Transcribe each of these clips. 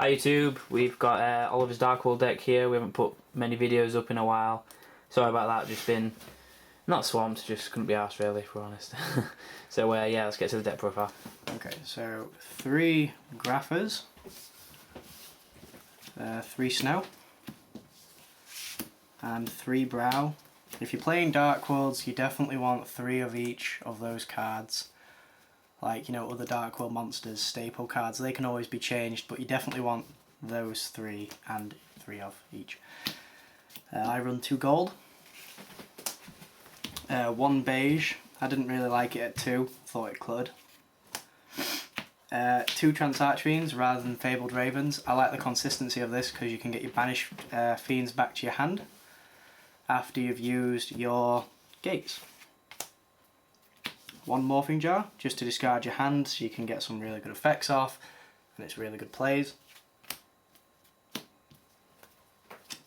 Hi YouTube, we've got Oliver's Darkworld deck here. We haven't put many videos up in a while. Sorry about that, just been not swamped, just couldn't be arsed really, if we're honest. So yeah, let's get to the deck profile. Okay, so 3 Graphers, 3 Snow, and 3 Brow. If you're playing Darkworlds, you definitely want 3 of each of those cards. Like, you know, other Darkworld monsters, staple cards, they can always be changed, but you definitely want those 3 and 3 of each. I run 2 gold, 1 beige. I didn't really like it at 2, thought it cluttered. 2 Trance Archfiends rather than Fabled Ravens. I like the consistency of this because you can get your banished fiends back to your hand after you've used your gates. 1 Morphing Jar, just to discard your hand so you can get some really good effects off, and it's really good plays.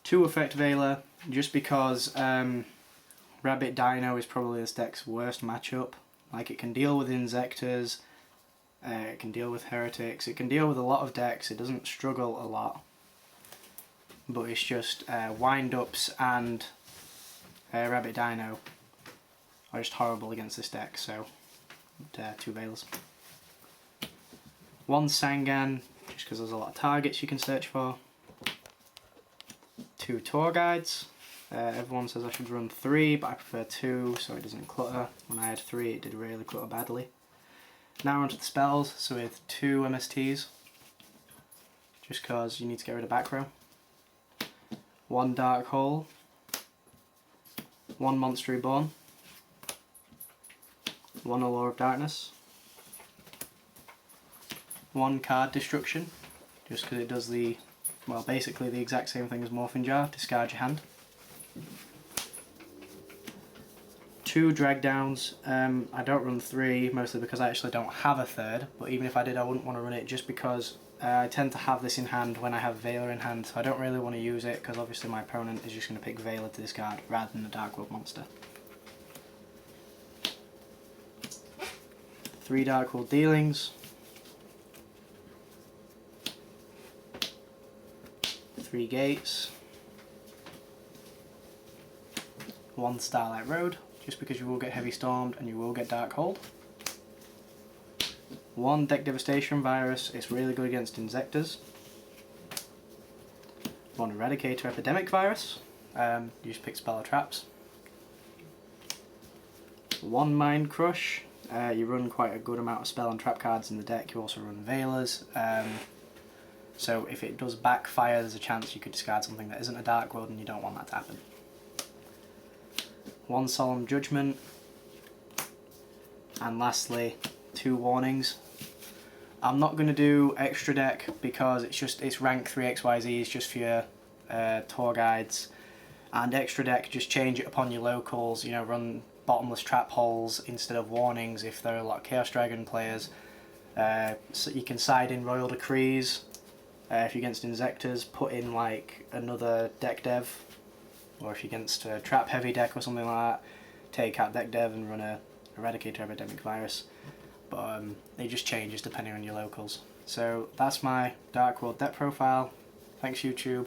2 Effect Veiler, just because Rabbit Dino is probably this deck's worst matchup. Like, it can deal with Insectors, it can deal with Heretics, it can deal with a lot of decks, it doesn't struggle a lot. But it's just Wind-Ups and Rabbit Dino are just horrible against this deck, so 2 Veilers. 1 Sangan, just because there's a lot of targets you can search for. 2 Tour Guides. Everyone says I should run 3, but I prefer 2 so it doesn't clutter. When I had 3 it did really clutter badly. Now onto the spells, so with 2 MSTs, just because you need to get rid of back row. 1 Dark Hole. 1 Monster Reborn. 1 Allure of Darkness. 1 Card Destruction, just because it does the, well, basically the exact same thing as Morphing Jar, discard your hand. 2 Drag Downs. I don't run 3, mostly because I actually don't have a third, but even if I did I wouldn't want to run it just because I tend to have this in hand when I have Veiler in hand, so I don't really want to use it because obviously my opponent is just going to pick Veiler to discard rather than the Darkworld monster. 3 Darkworld Dealings, 3 Gates, 1 Starlight Road, just because you will get Heavy Stormed and you will get Dark Hold. 1 Deck Devastation Virus, it's really good against Insectors. 1 Eradicator Epidemic Virus, you just pick Spell or Traps. 1 Mind Crush. You run quite a good amount of spell and trap cards in the deck, you also run Veilers, so if it does backfire there's a chance you could discard something that isn't a Darkworld and you don't want that to happen. 1 Solemn Judgment, and lastly 2 Warnings. I'm not going to do extra deck because it's rank 3 XYZ, it's just for your tour guides, and extra deck just change it upon your locals, you know, run bottomless trap holes instead of warnings if there are a lot of Chaos Dragon players. So you can side in Royal Decrees. If you're against Insectors, put in like another deck dev, or if you're against a trap heavy deck or something like that, take out deck dev and run a Eradicator Epidemic Virus. But it just changes depending on your locals. So that's my Darkworld deck profile. Thanks YouTube.